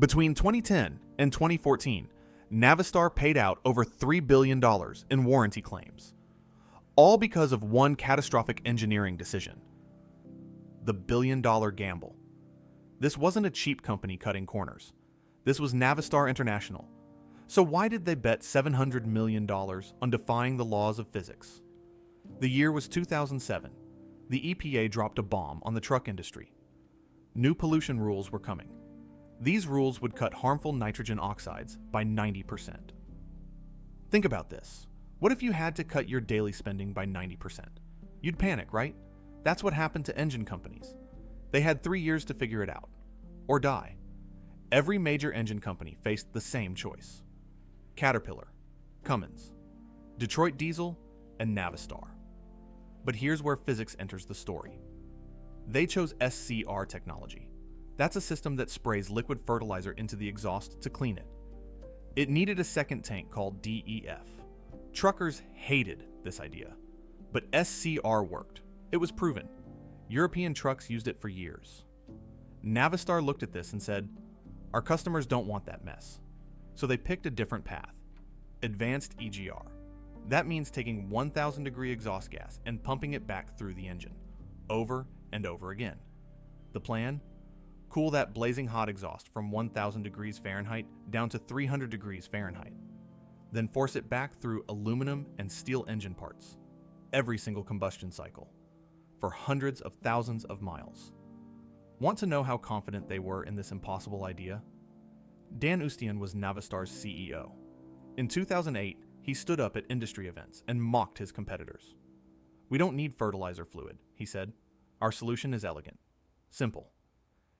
Between 2010 and 2014, Navistar paid out over $3 billion in warranty claims, all because of one catastrophic engineering decision: the billion-dollar gamble. This wasn't a cheap company cutting corners. This was Navistar International. So why did they bet $700 million on defying the laws of physics? The year was 2007. The EPA dropped a bomb on the truck industry. New pollution rules were coming. These rules would cut harmful nitrogen oxides by 90%. Think about this. What if you had to cut your daily spending by 90%? You'd panic, right? That's what happened to engine companies. They had 3 years to figure it out, or die. Every major engine company faced the same choice: Caterpillar, Cummins, Detroit Diesel, and Navistar. But here's where physics enters the story. They chose SCR technology. That's a system that sprays liquid fertilizer into the exhaust to clean it. It needed a second tank called DEF. Truckers hated this idea, but SCR worked. It was proven. European trucks used it for years. Navistar looked at this and said, "Our customers don't want that mess." So they picked a different path: advanced EGR. That means taking 1,000 degree exhaust gas and pumping it back through the engine, over and over again. The plan? Cool that blazing hot exhaust from 1,000 degrees Fahrenheit down to 300 degrees Fahrenheit. Then force it back through aluminum and steel engine parts, every single combustion cycle, for hundreds of thousands of miles. Want to know how confident they were in this impossible idea? Dan Ustian was Navistar's CEO. In 2008, he stood up at industry events and mocked his competitors. "We don't need fertilizer fluid," he said. "Our solution is elegant, simple."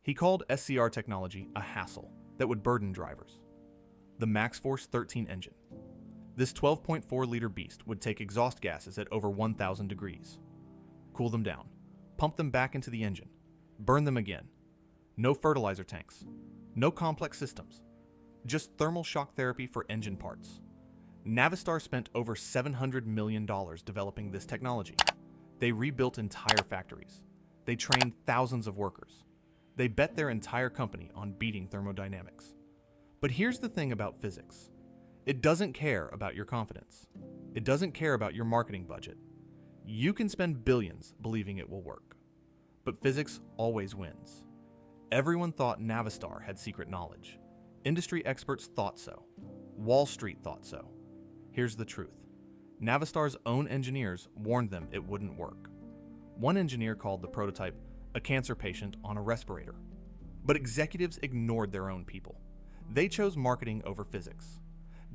He called SCR technology a hassle that would burden drivers. The MaxxForce 13 engine. This 12.4-liter beast would take exhaust gases at over 1,000 degrees, cool them down, pump them back into the engine, burn them again. No fertilizer tanks, no complex systems, just thermal shock therapy for engine parts. Navistar spent over $700 million developing this technology. They rebuilt entire factories. They trained thousands of workers. They bet their entire company on beating thermodynamics. But here's the thing about physics. It doesn't care about your confidence. It doesn't care about your marketing budget. You can spend billions believing it will work. But physics always wins. Everyone thought Navistar had secret knowledge. Industry experts thought so. Wall Street thought so. Here's the truth. Navistar's own engineers warned them it wouldn't work. One engineer called the prototype a cancer patient on a respirator. But executives ignored their own people. They chose marketing over physics.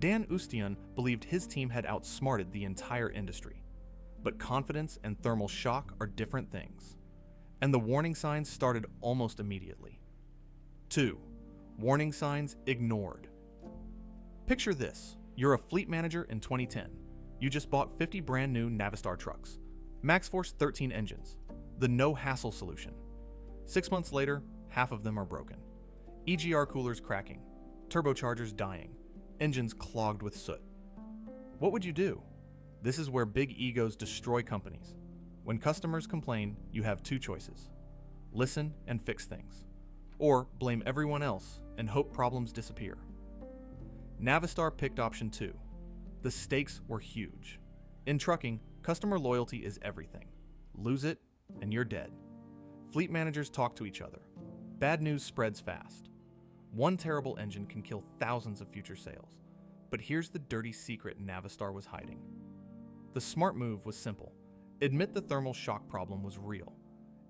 Dan Ustian believed his team had outsmarted the entire industry. But confidence and thermal shock are different things. And the warning signs started almost immediately. 2. Warning signs ignored. Picture this. You're a fleet manager in 2010. You just bought 50 brand new Navistar trucks. MaxxForce 13 engines. The no-hassle solution. 6 months later, half of them are broken. EGR coolers cracking. Turbochargers dying. Engines clogged with soot. What would you do? This is where big egos destroy companies. When customers complain, you have 2 choices: listen and fix things, or blame everyone else and hope problems disappear. Navistar picked option 2. The stakes were huge. In trucking, customer loyalty is everything. Lose it, and you're dead. Fleet managers talk to each other. Bad news spreads fast. One terrible engine can kill thousands of future sales. But here's the dirty secret Navistar was hiding. The smart move was simple. Admit the thermal shock problem was real.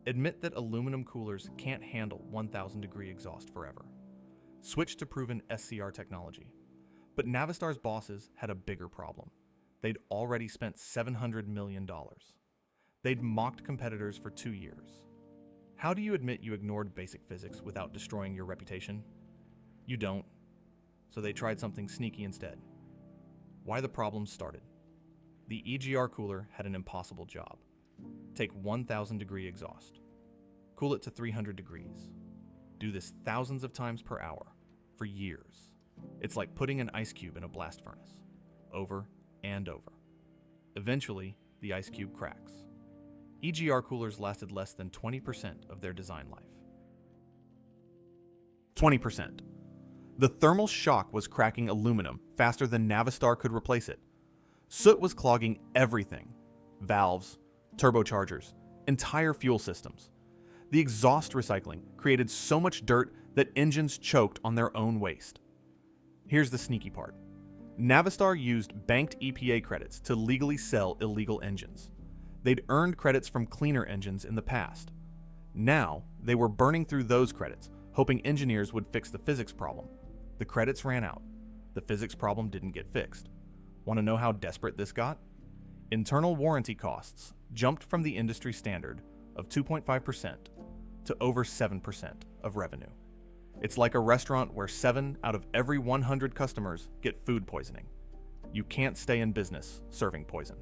Admit that aluminum coolers can't handle 1,000 degree exhaust forever. Switch to proven SCR technology. But Navistar's bosses had a bigger problem. They'd already spent $700 million. They'd mocked competitors for 2 years. How do you admit you ignored basic physics without destroying your reputation? You don't. So they tried something sneaky instead. Why the problem started. The EGR cooler had an impossible job. Take 1,000 degree exhaust. Cool it to 300 degrees. Do this thousands of times per hour, for years. It's like putting an ice cube in a blast furnace, over and over. Eventually, the ice cube cracks. EGR coolers lasted less than 20% of their design life. 20%. The thermal shock was cracking aluminum faster than Navistar could replace it. Soot was clogging everything: valves, turbochargers, entire fuel systems. The exhaust recycling created so much dirt that engines choked on their own waste. Here's the sneaky part. Navistar used banked EPA credits to legally sell illegal engines. They'd earned credits from cleaner engines in the past. Now, they were burning through those credits, hoping engineers would fix the physics problem. The credits ran out. The physics problem didn't get fixed. Want to know how desperate this got? Internal warranty costs jumped from the industry standard of 2.5% to over 7% of revenue. It's like a restaurant where 7 out of every 100 customers get food poisoning. You can't stay in business serving poison.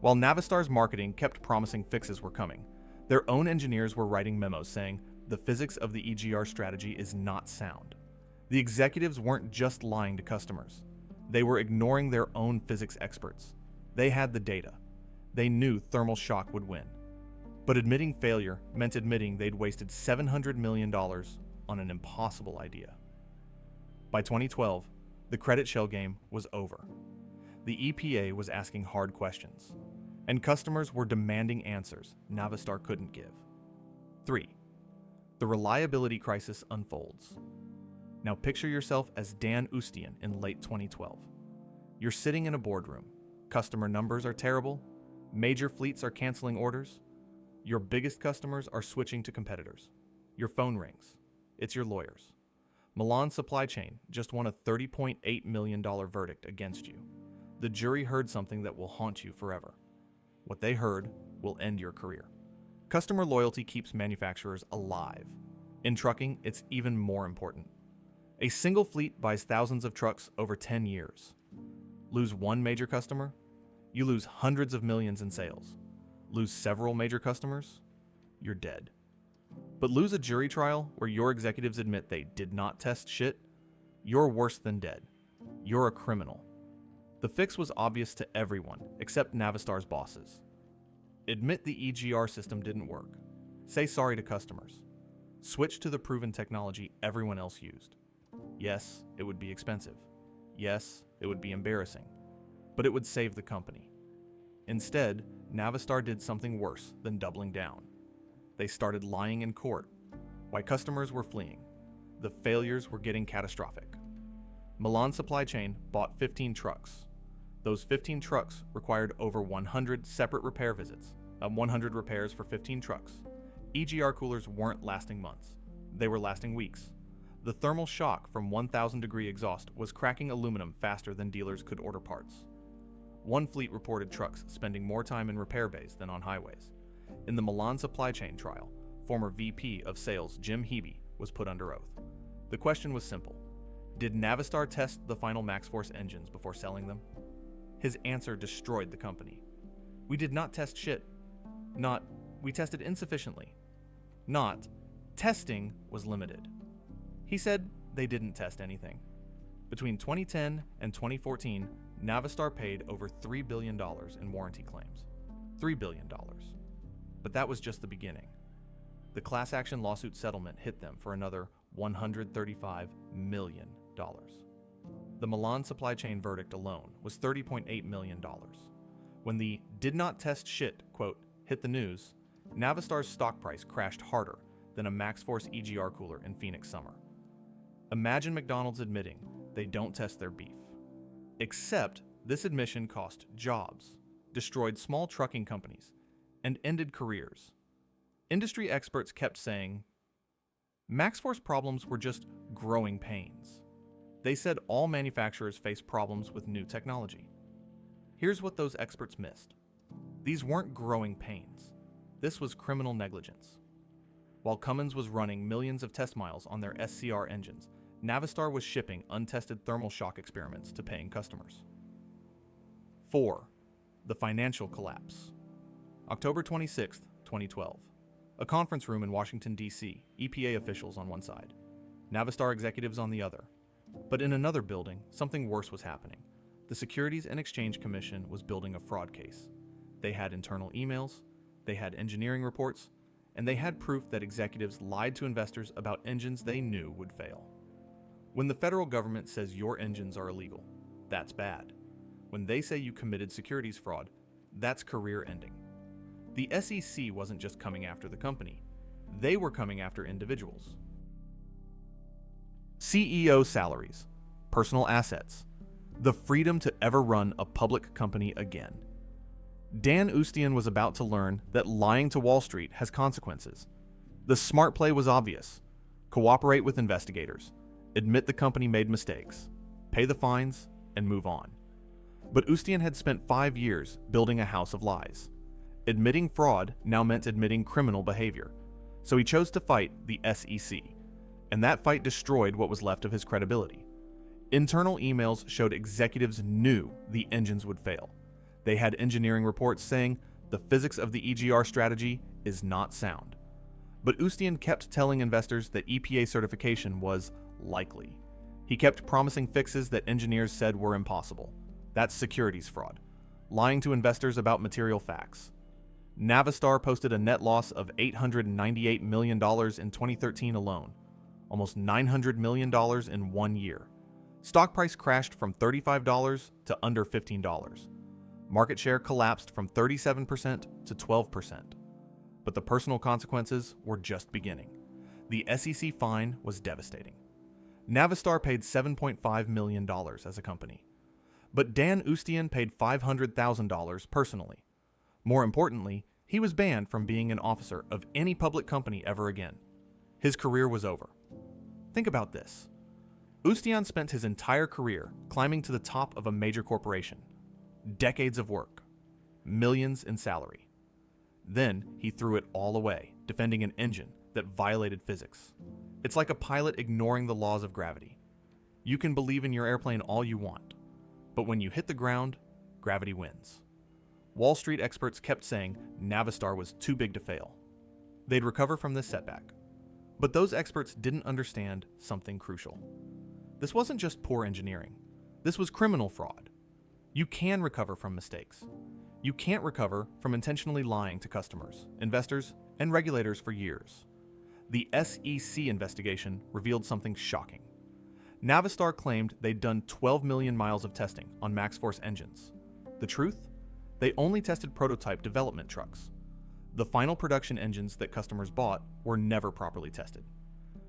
While Navistar's marketing kept promising fixes were coming, their own engineers were writing memos saying the physics of the EGR strategy is not sound. The executives weren't just lying to customers. They were ignoring their own physics experts. They had the data. They knew thermal shock would win. But admitting failure meant admitting they'd wasted $700 million on an impossible idea. By 2012, the credit shell game was over. The EPA was asking hard questions, and customers were demanding answers Navistar couldn't give. 3. The reliability crisis unfolds. Now picture yourself as Dan Ustian in late 2012. You're sitting in a boardroom. Customer numbers are terrible. Major fleets are canceling orders. Your biggest customers are switching to competitors. Your phone rings. It's your lawyers. Milan Supply Chain just won a $30.8 million verdict against you. The jury heard something that will haunt you forever. What they heard will end your career. Customer loyalty keeps manufacturers alive. In trucking, it's even more important. A single fleet buys thousands of trucks over 10 years. Lose one major customer, you lose hundreds of millions in sales. Lose several major customers, you're dead. But lose a jury trial where your executives admit they did not test shit, you're worse than dead. You're a criminal. The fix was obvious to everyone except Navistar's bosses. Admit the EGR system didn't work. Say sorry to customers. Switch to the proven technology everyone else used. Yes, it would be expensive. Yes, it would be embarrassing. But it would save the company. Instead, Navistar did something worse than doubling down. They started lying in court. While customers were fleeing, the failures were getting catastrophic. Milan Supply Chain bought 15 trucks. Those 15 trucks required over 100 separate repair visits, 100 repairs for 15 trucks. EGR coolers weren't lasting months. They were lasting weeks. The thermal shock from 1,000-degree exhaust was cracking aluminum faster than dealers could order parts. One fleet reported trucks spending more time in repair bays than on highways. In the Milan Supply Chain trial, former VP of Sales Jim Hebe was put under oath. The question was simple. Did Navistar test the final MaxxForce engines before selling them? His answer destroyed the company. We did not test shit. Not, we tested insufficiently. Not, testing was limited. He said they didn't test anything. Between 2010 and 2014, Navistar paid over $3 billion in warranty claims. $3 billion. But that was just the beginning. The class action lawsuit settlement hit them for another $135 million. The Milan Supply Chain verdict alone was $30.8 million. When the "did not test shit" quote hit the news, Navistar's stock price crashed harder than a MaxxForce EGR cooler in Phoenix summer. Imagine McDonald's admitting they don't test their beef. Except this admission cost jobs, destroyed small trucking companies, and ended careers. Industry experts kept saying, MaxxForce problems were just growing pains. They said all manufacturers face problems with new technology. Here's what those experts missed. These weren't growing pains. This was criminal negligence. While Cummins was running millions of test miles on their SCR engines, Navistar was shipping untested thermal shock experiments to paying customers. 4. The financial collapse. October 26, 2012. A conference room in Washington, D.C., EPA officials on one side, Navistar executives on the other. But in another building, something worse was happening. The Securities and Exchange Commission was building a fraud case. They had internal emails, they had engineering reports, and they had proof that executives lied to investors about engines they knew would fail. When the federal government says your engines are illegal, that's bad. When they say you committed securities fraud, that's career ending. The SEC wasn't just coming after the company, they were coming after individuals. CEO salaries, personal assets, the freedom to ever run a public company again. Dan Ustian was about to learn that lying to Wall Street has consequences. The smart play was obvious. Cooperate with investigators, admit the company made mistakes, pay the fines, and move on. But Ustian had spent 5 years building a house of lies. Admitting fraud now meant admitting criminal behavior. So he chose to fight the SEC, and that fight destroyed what was left of his credibility. Internal emails showed executives knew the engines would fail. They had engineering reports saying the physics of the EGR strategy is not sound. But Ustian kept telling investors that EPA certification was likely. He kept promising fixes that engineers said were impossible. That's securities fraud, lying to investors about material facts. Navistar posted a net loss of $898 million in 2013 alone, almost $900 million in 1 year. Stock price crashed from $35 to under $15. Market share collapsed from 37% to 12%. But the personal consequences were just beginning. The SEC fine was devastating. Navistar paid $7.5 million as a company. But Dan Ustian paid $500,000 personally. More importantly, he was banned from being an officer of any public company ever again. His career was over. Think about this. Ustian spent his entire career climbing to the top of a major corporation. Decades of work. Millions in salary. Then he threw it all away, defending an engine that violated physics. It's like a pilot ignoring the laws of gravity. You can believe in your airplane all you want, but when you hit the ground, gravity wins. Wall Street experts kept saying Navistar was too big to fail. They'd recover from this setback. But those experts didn't understand something crucial. This wasn't just poor engineering. This was criminal fraud. You can recover from mistakes. You can't recover from intentionally lying to customers, investors, and regulators for years. The SEC investigation revealed something shocking. Navistar claimed they'd done 12 million miles of testing on MaxxForce engines. The truth? They only tested prototype development trucks. The final production engines that customers bought were never properly tested.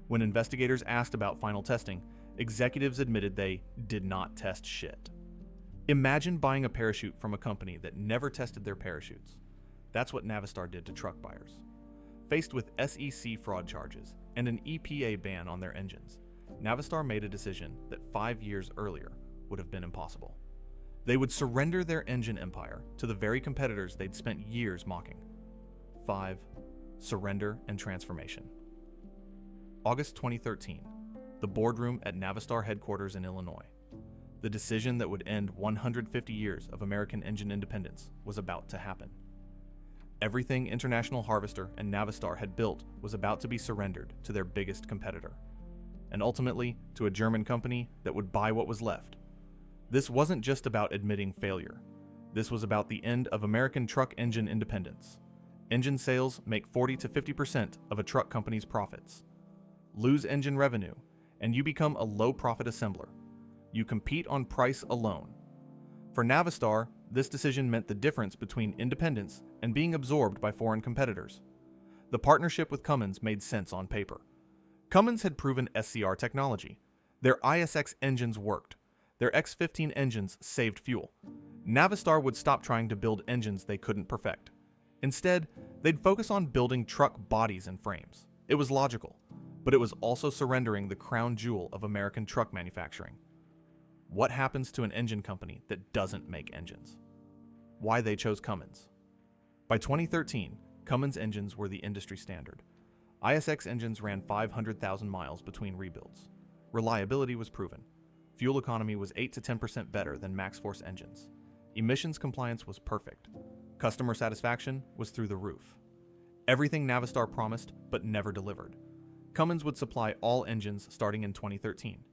When investigators asked about final testing, executives admitted they did not test shit. Imagine buying a parachute from a company that never tested their parachutes. That's what Navistar did to truck buyers. Faced with SEC fraud charges and an EPA ban on their engines, Navistar made a decision that 5 years earlier would have been impossible. They would surrender their engine empire to the very competitors they'd spent years mocking. 5. Surrender and transformation. August 2013, the boardroom at Navistar headquarters in Illinois. The decision that would end 150 years of American engine independence was about to happen. Everything International Harvester and Navistar had built was about to be surrendered to their biggest competitor, and ultimately to a German company that would buy what was left. This wasn't just about admitting failure. This was about the end of American truck engine independence. Engine sales make 40 to 50% of a truck company's profits. Lose engine revenue, and you become a low-profit assembler. You compete on price alone. For Navistar, this decision meant the difference between independence and being absorbed by foreign competitors. The partnership with Cummins made sense on paper. Cummins had proven SCR technology. Their ISX engines worked. Their X15 engines saved fuel. Navistar would stop trying to build engines they couldn't perfect. Instead, they'd focus on building truck bodies and frames. It was logical, but it was also surrendering the crown jewel of American truck manufacturing. What happens to an engine company that doesn't make engines? Why they chose Cummins. By 2013, Cummins engines were the industry standard. ISX engines ran 500,000 miles between rebuilds. Reliability was proven. Fuel economy was 8 to 10% better than MaxxForce engines. Emissions compliance was perfect. Customer satisfaction was through the roof. Everything Navistar promised but never delivered. Cummins would supply all engines starting in 2013.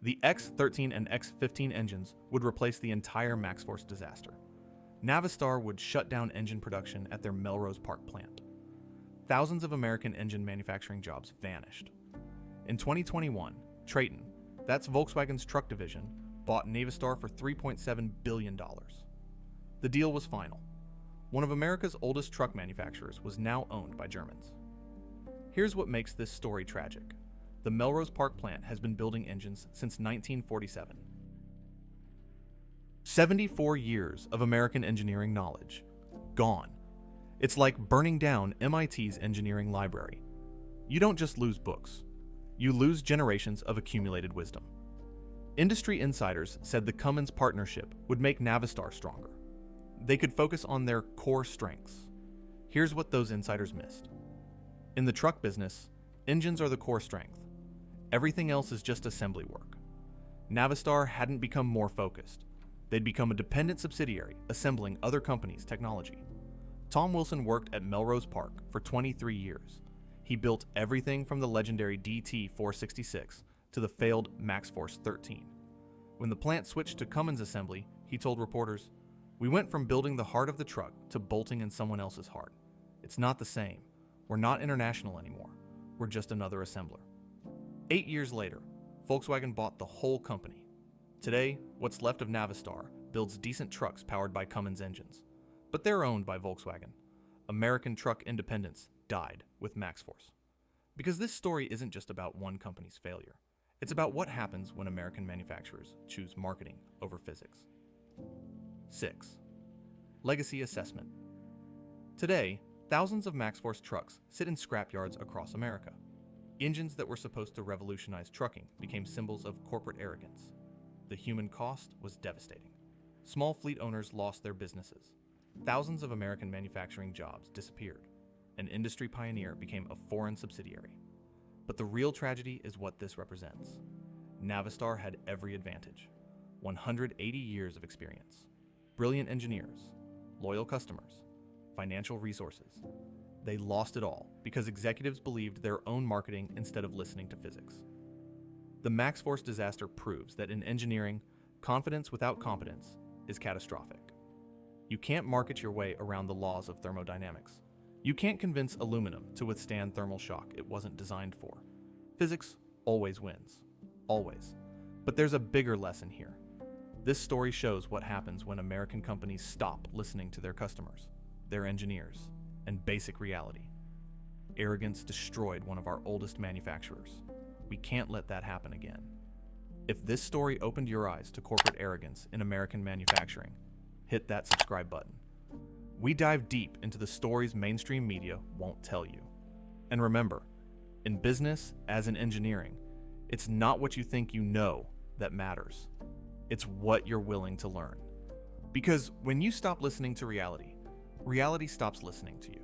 The X13 and X15 engines would replace the entire MaxxForce disaster. Navistar would shut down engine production at their Melrose Park plant. Thousands of American engine manufacturing jobs vanished. In 2021, Traton, That's Volkswagen's truck division bought Navistar for $3.7 billion. The deal was final. One of America's oldest truck manufacturers was now owned by Germans. Here's what makes this story tragic. The Melrose Park plant has been building engines since 1947. 74 years of American engineering knowledge, gone. It's like burning down MIT's engineering library. You don't just lose books, you lose generations of accumulated wisdom. Industry insiders said the Cummins partnership would make Navistar stronger. They could focus on their core strengths. Here's what those insiders missed. In the truck business, engines are the core strength. Everything else is just assembly work. Navistar hadn't become more focused. They'd become a dependent subsidiary assembling other companies' technology. Tom Wilson worked at Melrose Park for 23 years. He built everything from the legendary DT-466 to the failed MaxxForce 13. When the plant switched to Cummins assembly, he told reporters, "We went from building the heart of the truck to bolting in someone else's heart. It's not the same. We're not international anymore. We're just another assembler." 8 years later, Volkswagen bought the whole company. Today, what's left of Navistar builds decent trucks powered by Cummins engines. But they're owned by Volkswagen. American truck independence died with MaxxForce. Because this story isn't just about one company's failure. It's about what happens when American manufacturers choose marketing over physics. 6. Legacy assessment. Today, thousands of MaxxForce trucks sit in scrapyards across America. Engines that were supposed to revolutionize trucking became symbols of corporate arrogance. The human cost was devastating. Small fleet owners lost their businesses. Thousands of American manufacturing jobs disappeared. An industry pioneer became a foreign subsidiary. But the real tragedy is what this represents. Navistar had every advantage. 180 years of experience. Brilliant engineers, loyal customers, financial resources. They lost it all because executives believed their own marketing instead of listening to physics. The MaxxForce disaster proves that in engineering, confidence without competence is catastrophic. You can't market your way around the laws of thermodynamics. You can't convince aluminum to withstand thermal shock it wasn't designed for. Physics always wins. Always. But there's a bigger lesson here. This story shows what happens when American companies stop listening to their customers, their engineers, and basic reality. Arrogance destroyed one of our oldest manufacturers. We can't let that happen again. If this story opened your eyes to corporate arrogance in American manufacturing, hit that subscribe button. We dive deep into the stories mainstream media won't tell you. And remember, in business as in engineering, it's not what you think you know that matters. It's what you're willing to learn. Because when you stop listening to reality, reality stops listening to you.